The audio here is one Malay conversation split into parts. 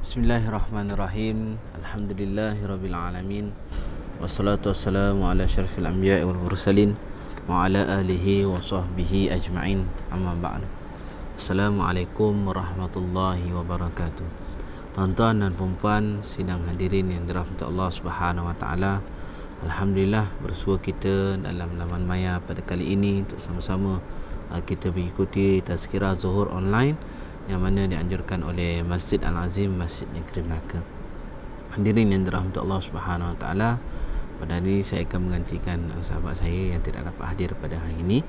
Bismillahirrahmanirrahim. Alhamdulillahirrabbilalamin. Wassalatu wassalamu ala syarafil anbiya'i wal mursalin wa ala alihi wa sahbihi ajma'in. Amma ba'du. Assalamualaikum warahmatullahi wabarakatuh. Tuan-tuan dan puan-puan sidang hadirin yang dirahmati Allah Subhanahu wa taala. Alhamdulillah bersua kita dalam laman maya pada kali ini untuk sama-sama kita mengikuti tazkirah Zuhur online yang mana dianjurkan oleh Masjid Al-Azim, Masjid Negeri Melaka. Hadirin yang dirahmati Allah Subhanahu wa taala, pada hari ini saya akan menggantikan sahabat saya yang tidak dapat hadir pada hari ini,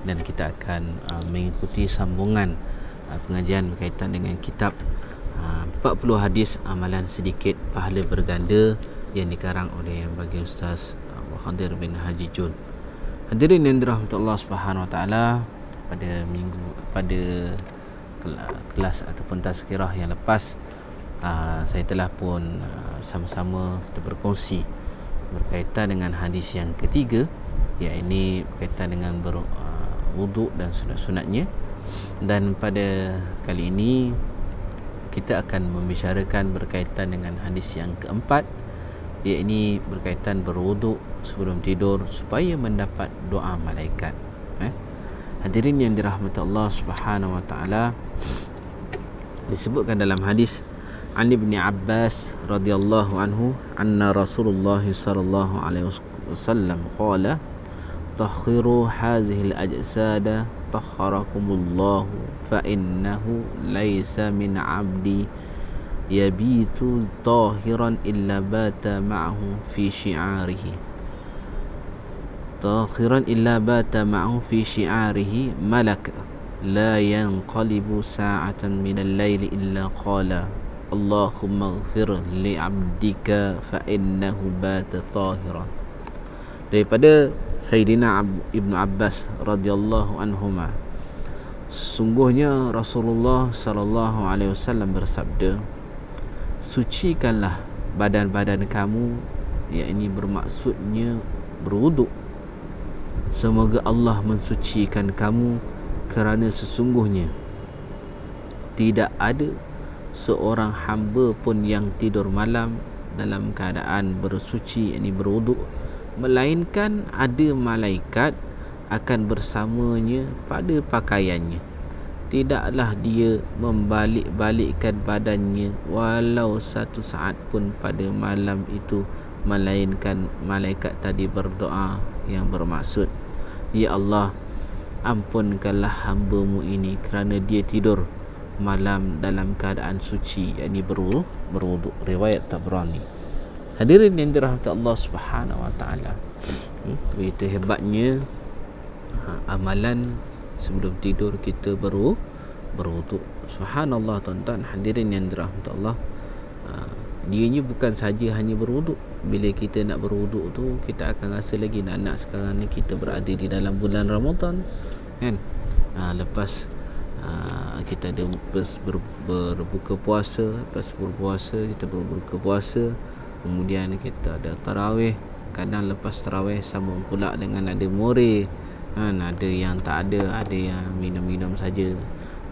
dan kita akan mengikuti sambungan pengajian berkaitan dengan kitab 40 hadis amalan sedikit pahala berganda yang dikarang oleh yang bagi Ustaz Khadir bin Haji Jun. Hadirin yang dirahmati Allah Subhanahu wa taala, pada kelas ataupun tazkirah yang lepas saya telah pun sama-sama kita berkongsi berkaitan dengan hadis yang ketiga, iaitu berkaitan dengan berwuduk dan sunat-sunatnya. Dan pada kali ini kita akan membicarakan berkaitan dengan hadis yang keempat, iaitu berkaitan berwuduk sebelum tidur supaya mendapat doa malaikat. Hadirin yang dirahmati Allah Subhanahu wa taala, disebutkan dalam hadis An Ibn Abbas radhiyallahu anhu anna Rasulullah sallallahu alaihi wasallam qala takhiru hadhihi al-ajsada takharakumullah fa innahu laysa min 'abdi yabitu tahiran illa bata ma'ahu fi syi'arihi طاخرا إلا بات معه في شعاره ملك لا ينقلب ساعة من الليل إلا قال اللهم اغفر لعبدك فإنه بات طاهرا. Daripada Sayyidina Ibn Abbas radhiyallahu anhuma, sesungguhnya Rasulullah sallallahu alaihi wasallam bersabda, sucikanlah badan-badan kamu, yakni bermaksudnya berwuduk. Semoga Allah mensucikan kamu, kerana sesungguhnya tidak ada seorang hamba pun yang tidur malam dalam keadaan bersuci, yakni berwuduk, melainkan ada malaikat akan bersamanya pada pakaiannya. Tidaklah dia membalik-balikkan badannya walau satu saat pun pada malam itu, melainkan malaikat tadi berdoa yang bermaksud, ya Allah, ampunkanlah hamba-Mu ini kerana dia tidur malam dalam keadaan suci, yakni berwuduk. Riwayat Tabrani. Hadirin yang dirahmati Allah Subhanahu wa taala, begitu hebatnya amalan sebelum tidur kita berwuduk. Subhanallah tuan-tuan, hadirin yang dirahmati Allah, dianya bukan saja hanya berwuduk. Bila kita nak berwuduk tu, kita akan rasa lagi nak sekarang ni kita berada di dalam bulan Ramadan, kan? Lepas kita ada berbuka puasa, lepas berpuasa kita berbuka puasa, kemudian kita ada tarawih. Kadang lepas tarawih sambung pula dengan ada more, kan? Ada yang tak ada yang minum-minum saja.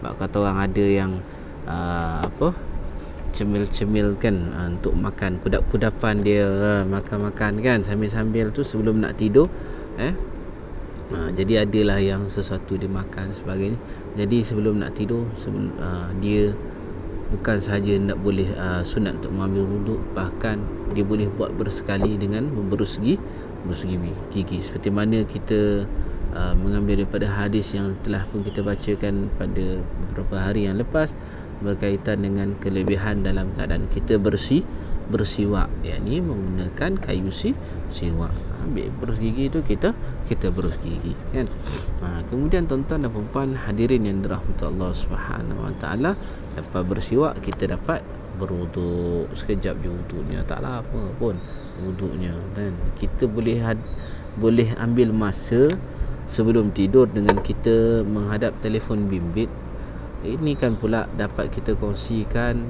Sebab kata orang ada yang cemil-cemil kan, untuk makan kudap-kudapan dia, makan-makan kan sambil-sambil tu sebelum nak tidur. Jadi adalah yang sesuatu dia makan sebagainya. Jadi sebelum nak tidur, dia bukan sahaja nak boleh sunat untuk mengambil wuduk, bahkan dia boleh buat bersekali dengan memberus gigi, seperti mana kita mengambil daripada hadis yang telah pun kita bacakan pada beberapa hari yang lepas berkaitan dengan kelebihan dalam keadaan kita bersiwak, yakni menggunakan kayu siwak. Ambil berus gigi tu kita berus gigi, kan? Kemudian tuan-tuan dan puan-puan hadirin yang dirahmati Allah Subhanahu wa taala, lepas bersiwak kita dapat berwuduk. Sekejap je wuduknya, taklah apa pun wuduknya, kan? Kita boleh ambil masa sebelum tidur dengan kita menghadap telefon bimbit. Ini kan pula dapat kita kongsikan,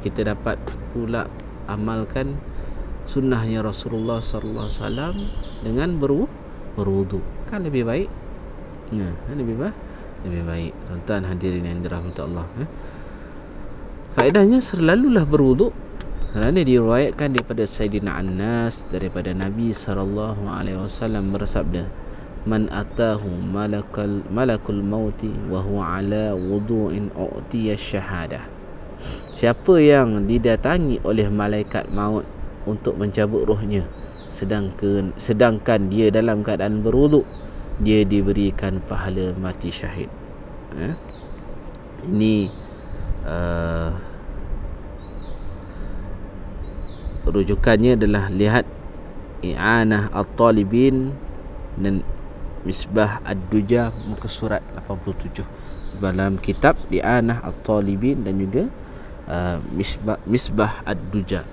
kita dapat pula amalkan sunnahnya Rasulullah sallallahu alaihi wasallam dengan berwuduk. Kan lebih baik? Lebih baik tuan-tuan hadirin yang dirahmati Allah. Faedahnya selalulah berwuduk, kerana diriwayatkan daripada Sayyidina Anas daripada Nabi SAW bersabda, man atahu malakul mauti wa huwa ala wudu'in u'tiya syahadah. Siapa yang didatangi oleh malaikat maut untuk mencabut rohnya, sedangkan dia dalam keadaan berwuduk, dia diberikan pahala mati syahid. Ini rujukannya adalah lihat I'anah At-Talibin dan Misbah Ad-Duja muka surat 87 dalam kitab I'anah At-Talibin dan juga Misbah Ad-Duja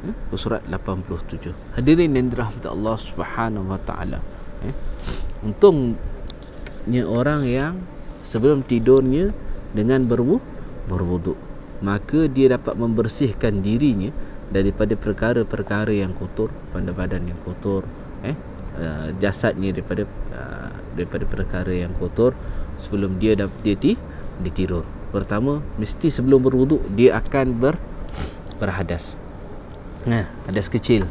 muka surat 87. Hadirin yang dirahmati Allah Subhanahu wa taala, untungnya orang yang sebelum tidurnya dengan berwuduk, maka dia dapat membersihkan dirinya daripada perkara-perkara yang kotor, pada badan yang kotor, jasadnya daripada perkara yang kotor sebelum dia tidur. Pertama, mesti sebelum berwuduk dia akan berhadas. Hadas kecil.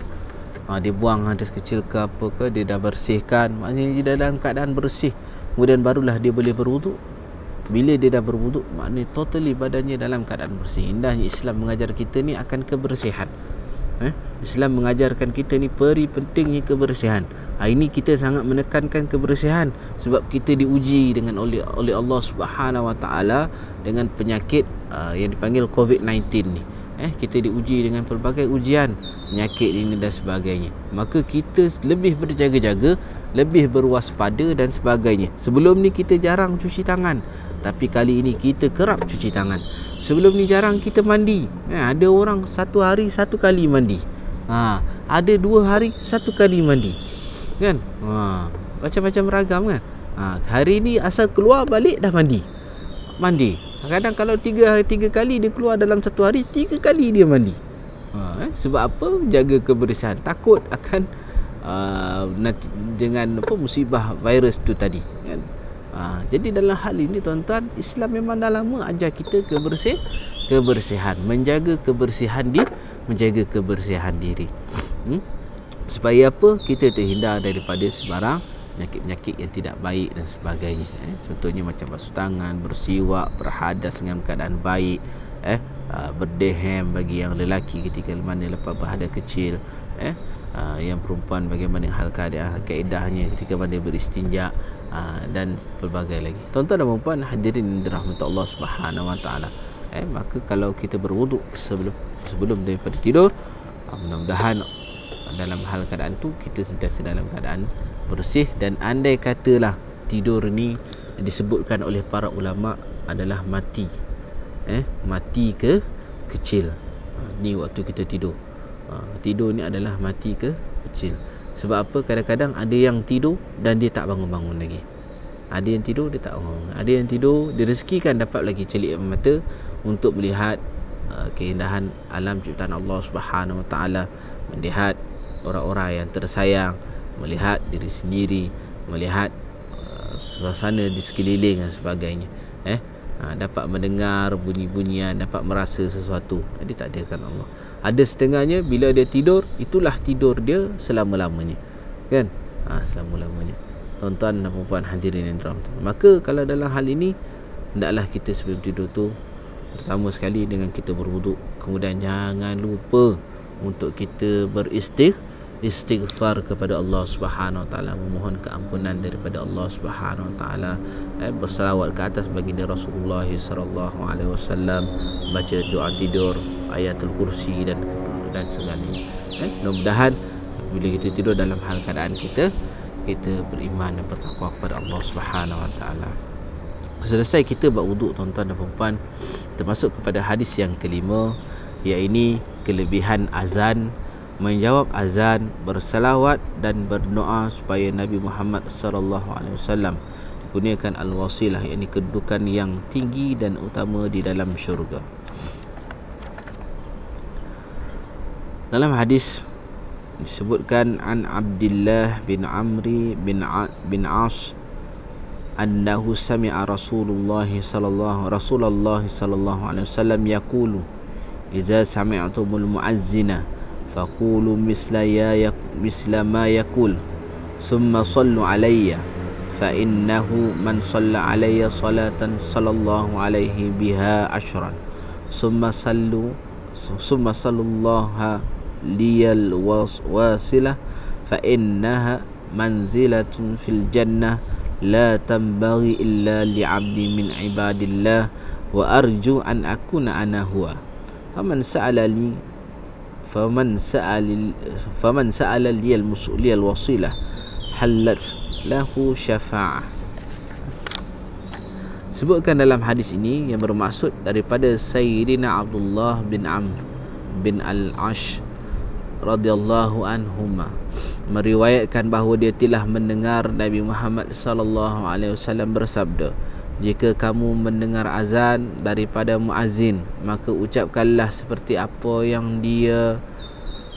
Dia buang hadas kecil ke apa ke, dia dah bersihkan, maknanya dia dalam keadaan bersih. Kemudian barulah dia boleh berwuduk. Bila dia dah berwuduk, maknanya totally badannya dalam keadaan bersih. Indahnya Islam mengajar kita ni akan kebersihan. Islam mengajarkan kita ni pentingnya kebersihan. Ini kita sangat menekankan kebersihan sebab kita diuji dengan oleh Allah Subhanahu wa taala dengan penyakit yang dipanggil COVID-19 ni. Kita diuji dengan pelbagai ujian, penyakit ini dan sebagainya. Maka kita lebih berjaga-jaga, lebih berwaspada dan sebagainya. Sebelum ni kita jarang cuci tangan, tapi kali ini kita kerap cuci tangan. Sebelum ni jarang kita mandi. Ada orang satu hari satu kali mandi. Ada 2 hari satu kali mandi. Kan? Macam-macam ragam kan? Hari ni asal keluar balik dah mandi. Kadang kalau 3 kali dia keluar dalam satu hari, 3 kali dia mandi. Sebab apa? Jaga kebersihan. Takut akan dengan musibah virus tu tadi kan? Jadi dalam hal ini tuan-tuan, Islam memang dah lama ajar kita kebersihan, menjaga kebersihan diri. Supaya apa? Kita terhindar daripada sebarang penyakit-penyakit yang tidak baik dan sebagainya. Contohnya macam basuh tangan, bersiwak, berhadas dengan keadaan baik, berdehem bagi yang lelaki ketika mana lepas berhadas kecil, yang perempuan bagaimana hal kaedahnya ketika mana beristinja, dan pelbagai lagi. Tuan-tuan dan puan hadirin dirahmati Allah Subhanahu wa taala, maka kalau kita berwuduk sebelum daripada tidur, mudah-mudahan dalam hal keadaan tu kita sentiasa dalam keadaan bersih. Dan andai katalah tidur ni disebutkan oleh para ulama adalah mati kecil, ni waktu kita tidur. Tidur ni adalah mati kecil. Sebab apa? Kadang-kadang ada yang tidur dan dia tak bangun-bangun lagi. Ada yang tidur dia tak bangun. Ada yang tidur direzekikan dapat lagi celik mata untuk melihat keindahan alam ciptaan Allah Subhanahu wa taala, melihat orang-orang yang tersayang, melihat diri sendiri, melihat suasana di sekeliling dan sebagainya. Dapat mendengar bunyi-bunyian, dapat merasa sesuatu. Jadi tak ada kan Allah. Ada setengahnya bila dia tidur, itulah tidur dia selama-lamanya. Kan? Selama-lamanya. Tuan-tuan dan puan hadirin yang dirahmati. Maka kalau dalam hal ini, hendaklah kita sebelum tidur tu, pertama sekali dengan kita berwuduk. Kemudian jangan lupa untuk kita beristighfar kepada Allah Subhanahu wa taala, memohon keampunan daripada Allah Subhanahu wa taala, berselawat ke atas baginda Rasulullah sallallahu alaihi wasallam, baca doa tidur, ayatul kursi dan segalanya. Mudah-mudahan bila kita tidur dalam hal keadaan kita beriman dan bertakwa kepada Allah Subhanahu wa taala. Selesai kita buat wuduk tuan-tuan dan puan, termasuk kepada hadis yang kelima, iaitu kelebihan azan, menjawab azan, bersalawat dan berdoa supaya Nabi Muhammad sallallahu alaihi wasallam dikurniakan al-wasilah, yakni kedudukan yang tinggi dan utama di dalam syurga. Dalam hadis disebutkan an Abdullah bin Amri bin As annahu sami'a Rasulullah sallallahu alaihi wasallam yaqulu idza sami'tumul mu'azzina faqulu misla ma yaqul thumma sallu alayya fa innahu man shalla alayya salatan sallallahu alaihi biha ashran thumma sallallahu liyal wasilah fa innaha manzilatun fil jannah la tanbaghi illa li'abdi min ibadillah wa arju an akuna ana huwa faman sa'ala liyal wasilah halat lahu syafa'ah. Sebutkan dalam hadis ini yang bermaksud daripada Sayyidina Abdullah bin Amr bin Al-Ash radhiyallahu anhuma meriwayatkan bahawa dia telah mendengar Nabi Muhammad sallallahu alaihi wasallam bersabda, jika kamu mendengar azan daripada muazzin, maka ucapkanlah seperti apa yang dia,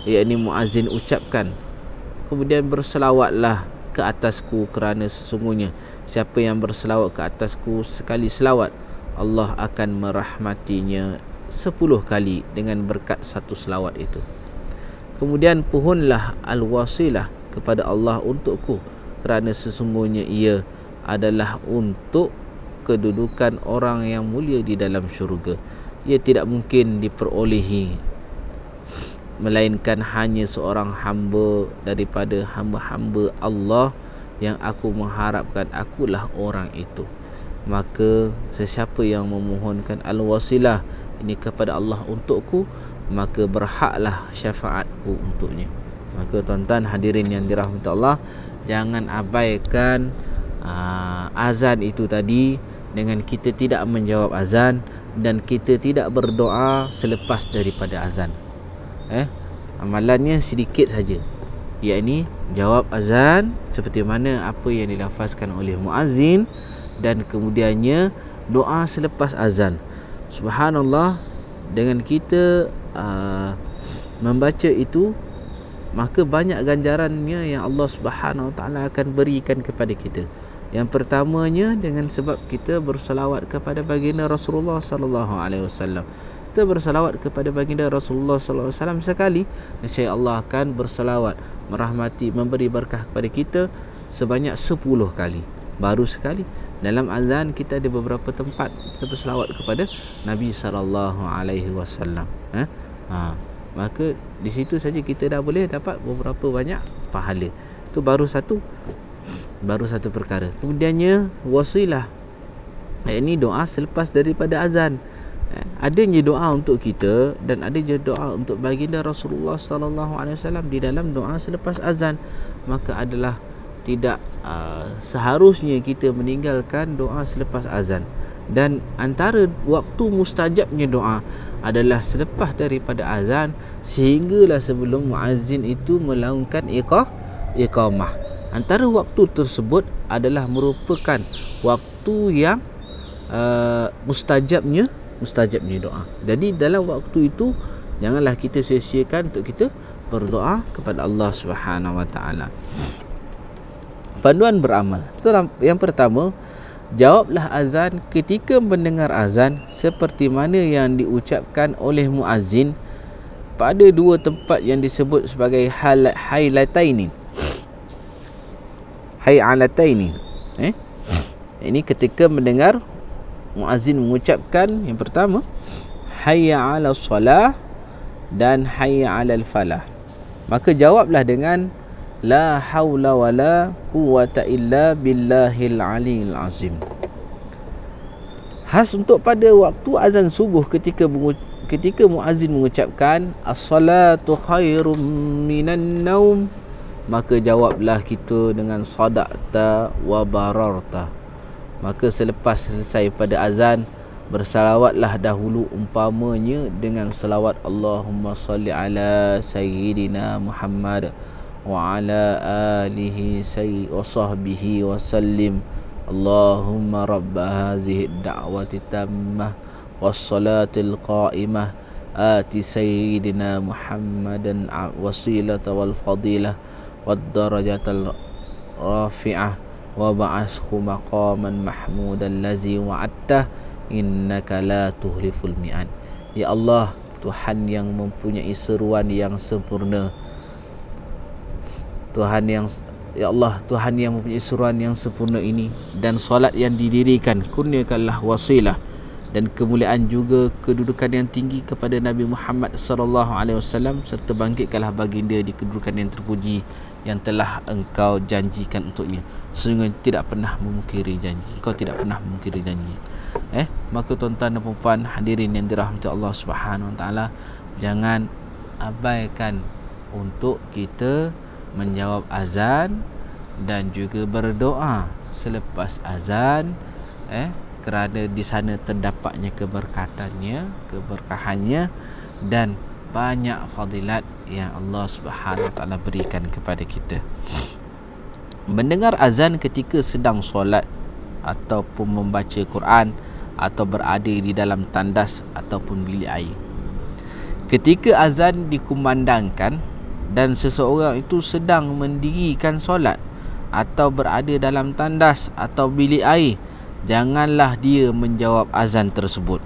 yakni muazzin, ucapkan. Kemudian berselawatlah ke atasku, kerana sesungguhnya siapa yang berselawat ke atasku sekali selawat, Allah akan merahmatinya 10 kali dengan berkat satu selawat itu. Kemudian pohonlah al-wasilah kepada Allah untukku, kerana sesungguhnya ia adalah untuk kedudukan orang yang mulia di dalam syurga. Ia tidak mungkin diperolehi melainkan hanya seorang hamba daripada hamba-hamba Allah yang aku mengharapkan akulah orang itu. Maka sesiapa yang memohonkan al-wasilah ini kepada Allah untukku, maka berhaklah syafaatku untuknya. Maka tuan-tuan hadirin yang dirahmati Allah, jangan abaikan azan itu tadi dengan kita tidak menjawab azan dan kita tidak berdoa selepas daripada azan. Amalannya sedikit saja, yakni jawab azan seperti mana apa yang dilafazkan oleh muazzin, dan kemudiannya doa selepas azan. Subhanallah, dengan kita membaca itu, maka banyak ganjarannya yang Allah Subhanahu Wa Taala akan berikan kepada kita. Yang pertamanya dengan sebab kita berselawat kepada baginda Rasulullah sallallahu alaihi wasallam. Kita berselawat kepada baginda Rasulullah sallallahu alaihi wasallam sekali, nescaya Allah akan berselawat, merahmati, memberi berkah kepada kita sebanyak 10 kali. Baru sekali dalam azan kita ada beberapa tempat kita berselawat kepada Nabi sallallahu alaihi wasallam. Maka di situ saja kita dah boleh dapat beberapa banyak pahala. Itu baru satu perkara. Kemudiannya wasilah, ini doa selepas daripada azan. Adanya doa untuk kita dan ada je doa untuk baginda Rasulullah sallallahu alaihi wasallam di dalam doa selepas azan. Maka adalah tidak seharusnya kita meninggalkan doa selepas azan. Dan antara waktu mustajabnya doa adalah selepas daripada azan sehinggalah sebelum muazzin itu melaungkan iqamah. Antara waktu tersebut adalah merupakan waktu yang mustajabnya doa. Jadi dalam waktu itu janganlah kita sia-siakan untuk kita berdoa kepada Allah Subhanahu Wa Taala. Panduan beramal. Yang pertama, jawablah azan ketika mendengar azan seperti mana yang diucapkan oleh muazzin pada dua tempat yang disebut sebagai haylataini. Ini ketika mendengar muazzin mengucapkan yang pertama hayya 'ala shalah dan hayya 'alal falah, maka jawablah dengan la haula wala quwwata illa billahil aliyil azim. Khas untuk pada waktu azan subuh ketika muazzin mengucapkan as-salatu khairum minan naum, maka jawablah kita dengan sadaqta wa bararta. Maka selepas selesai pada azan, bersalawatlah dahulu umpamanya dengan salawat Allahumma salli ala sayyidina Muhammad wa ala alihi wa sahbihi wa sallim. Allahumma rabba hazihi da'wati tammah wassalatil qa'imah ati sayyidina Muhammadan wasilata wal fadilah wad darajatal rafi'ah wa ba'ashu maqaman mahmudan lazi wa'attah innaka la tuhliful mi'ad. Ya Allah, Tuhan yang mempunyai seruan yang sempurna, Tuhan yang, ya Allah, Tuhan yang mempunyai seruan yang sempurna ini, dan solat yang didirikan, kurniakanlah wasilah dan kemuliaan juga kedudukan yang tinggi kepada Nabi Muhammad sallallahu alaihi wasallam, serta bangkitkanlah baginda di kedudukan yang terpuji yang telah engkau janjikan untuknya. Sesungguhnya tidak pernah memungkiri janji, engkau tidak pernah memungkiri janji. Maka tuan-tuan dan puan hadirin yang dirahmati Allah Subhanahu wa taala, jangan abaikan untuk kita menjawab azan dan juga berdoa selepas azan, kerana di sana terdapatnya keberkatannya, keberkahannya, dan banyak fadilat yang Allah Subhanahu wa taala berikan kepada kita. Mendengar azan ketika sedang solat ataupun membaca Quran atau berada di dalam tandas ataupun bilik air. Ketika azan dikumandangkan dan seseorang itu sedang mendirikan solat atau berada dalam tandas atau bilik air, janganlah dia menjawab azan tersebut.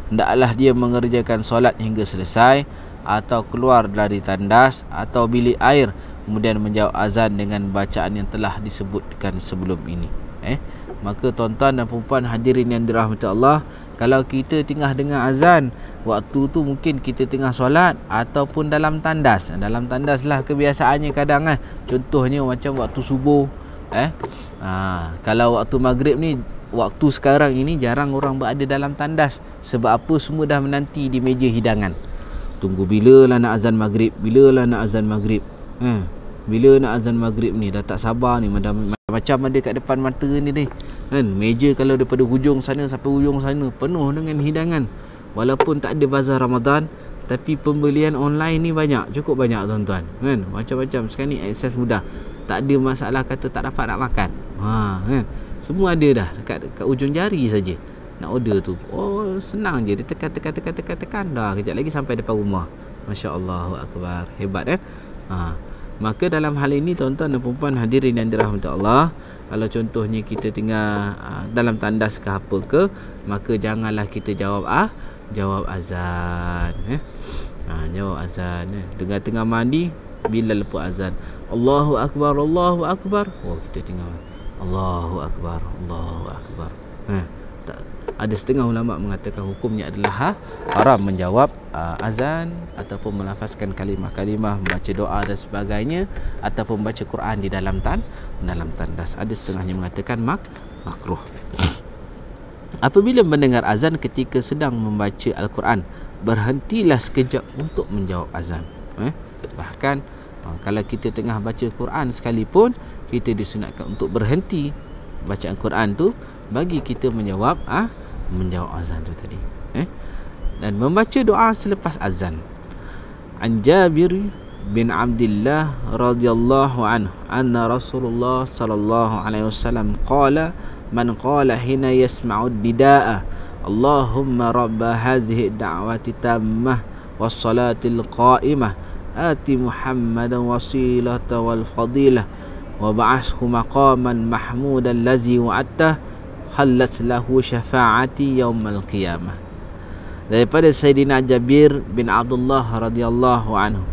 Hendaklah dia mengerjakan solat hingga selesai atau keluar dari tandas atau bilik air, kemudian menjawab azan dengan bacaan yang telah disebutkan sebelum ini. Maka tuan-tuan dan puan hadirin yang dirahmati Allah, kalau kita tengah dengar azan, waktu tu mungkin kita tengah solat ataupun dalam tandas. Dalam tandas lah kebiasaannya kadang contohnya macam waktu subuh. Kalau waktu maghrib ni, waktu sekarang ini jarang orang berada dalam tandas. Sebab apa? Semua dah menanti di meja hidangan. Tunggu bila lah nak azan maghrib, bila lah nak azan maghrib. Bila nak azan maghrib ni, dah tak sabar ni. Macam ada kat depan mata ni kan, meja kalau daripada hujung sana sampai hujung sana penuh dengan hidangan. Walaupun tak ada bazar Ramadan, tapi pembelian online ni banyak, cukup banyak tuan-tuan kan. Macam-macam sekarang ni akses mudah. Tak ada masalah kata tak dapat nak makan. Kan, semua ada dah dekat ujung jari saja. Nak order tu, oh senang je, dia tekan dah, kejap lagi sampai depan rumah. Masya-Allah, akbar, hebat kan. Maka dalam hal ini tuan-tuan dan puan hadirin yang dirahmati Allah, kalau contohnya kita tinggal dalam tandas ke apa ke, maka janganlah kita jawab azan. Jawab azan. Dengar tengah mandi, bila lepas azan, Allahu akbar, Allahu akbar. Oh, kita tinggal Allahu akbar, Allahu akbar. Ada setengah ulama mengatakan hukumnya adalah haram menjawab azan ataupun melafazkan kalimah-kalimah, membaca doa dan sebagainya, ataupun membaca Quran di dalam tandas. Ada setengahnya mengatakan makruh. Apabila mendengar azan ketika sedang membaca Al-Quran, berhentilah sekejap untuk menjawab azan. Bahkan kalau kita tengah baca Quran sekalipun, kita disunatkan untuk berhenti bacaan Quran tu bagi kita menjawab azan tu tadi. Dan membaca doa selepas azan. An Jabir bin Abdullah radhiyallahu anhu anna Rasulullah sallallahu alaihi wasallam qala man qala hina yasma'u nidaa Allahumma rabb hadhihi ad-da'wati tammah was salatil qa'imah ati Muhammadan wasilata wal fadilah wa ba'ashu maqaman mahmudan lazi wa'attah halat lahu syafaati yaumal qiyamah. Daripada Sayyidina Jabir bin Abdullah radhiyallahu anhu,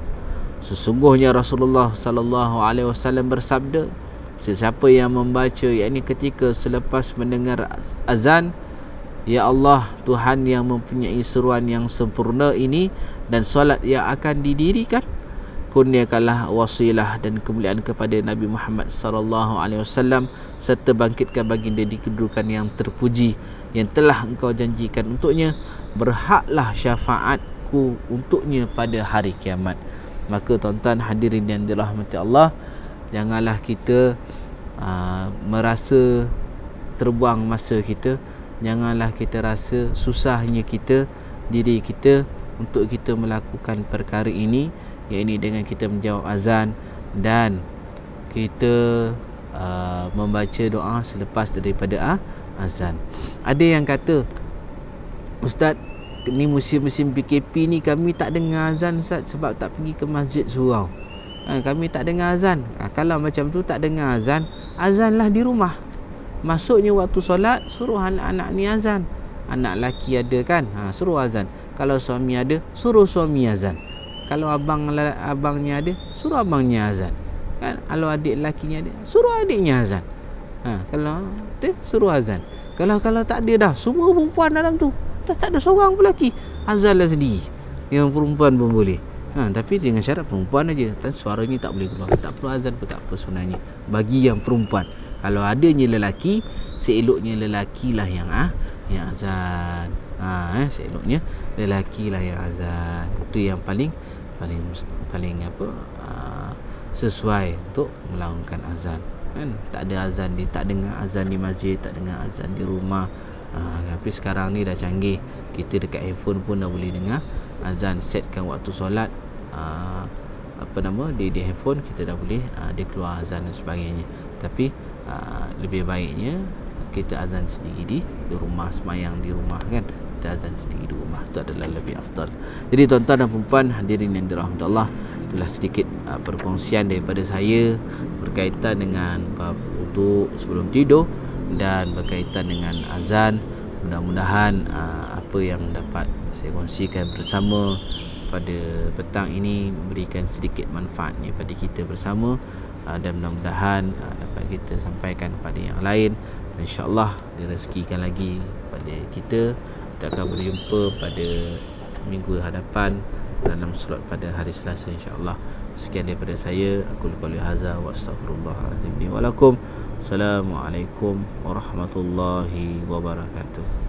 sesungguhnya Rasulullah sallallahu alaihi wasallam bersabda, sesiapa yang membaca, yakni ketika selepas mendengar azan, ya Allah, Tuhan yang mempunyai seruan yang sempurna ini dan solat yang akan didirikan, kurniakanlah wasilah dan kemuliaan kepada Nabi Muhammad sallallahu alaihi wasallam, serta bangkitkan baginda di kedudukan yang terpuji yang telah engkau janjikan untuknya, berhaklah syafaatku untuknya pada hari kiamat. Maka tuan-tuan hadirin yang dirahmati Allah, janganlah kita merasa terbuang masa kita, janganlah kita rasa susahnya diri kita untuk kita melakukan perkara ini, iaitu dengan kita menjawab azan dan kita membaca doa selepas daripada azan. Ada yang kata, Ustaz, ni musim-musim PKP ni kami tak dengar azan Ustaz, sebab tak pergi ke masjid surau. Kami tak dengar azan. Kalau macam tu tak dengar azan, azanlah di rumah. Masuknya waktu solat, suruh anak-anak ni azan. Anak lelaki ada kan, suruh azan. Kalau suami ada, suruh suami azan. Kalau abangnya ada, suruh abangnya azan. Kan? Kalau adik lelakinya ada, suruh adiknya azan. Kalau suruh azan. Kalau tak ada dah, semua perempuan dalam tu, tak ada seorang pun lelaki, azanlah sendiri. Yang perempuan pun boleh. Tapi dengan syarat perempuan aja. Suaranya tak boleh keluar. Tak perlu azan pun tak apa sebenarnya, bagi yang perempuan. Kalau adanya lelaki, seeloknya lelaki lah yang azan. Seeloknya lelaki lah yang azan. Itu yang paling sesuai untuk melakukan azan. Kan tak ada azan tak dengar azan di masjid, tak dengar azan di rumah. Tapi sekarang ni dah canggih, kita dekat handphone pun dah boleh dengar azan. Setkan waktu solat, di handphone kita dah boleh dia keluar azan dan sebagainya. Tapi lebih baiknya kita azan sendiri di rumah, semayang di rumah kan, kita azan sendiri di rumah, itu adalah lebih afdal. Jadi tuan-tuan dan puan hadirin yang dirahmati Allah, itulah sedikit perkongsian daripada saya berkaitan dengan bab wudu sebelum tidur dan berkaitan dengan azan. Mudah-mudahan apa yang dapat saya kongsikan bersama pada petang ini memberikan sedikit manfaatnya pada kita bersama, dan mudah-mudahan dapat kita sampaikan pada yang lain. InsyaAllah direzekikan lagi pada kita. Kita akan berjumpa pada minggu hadapan dalam slot pada hari Selasa insyaAllah. Sekian daripada saya. Aku qouli hadza wa astaghfirullahalazim li wa lakum. Assalamualaikum warahmatullahi wabarakatuh.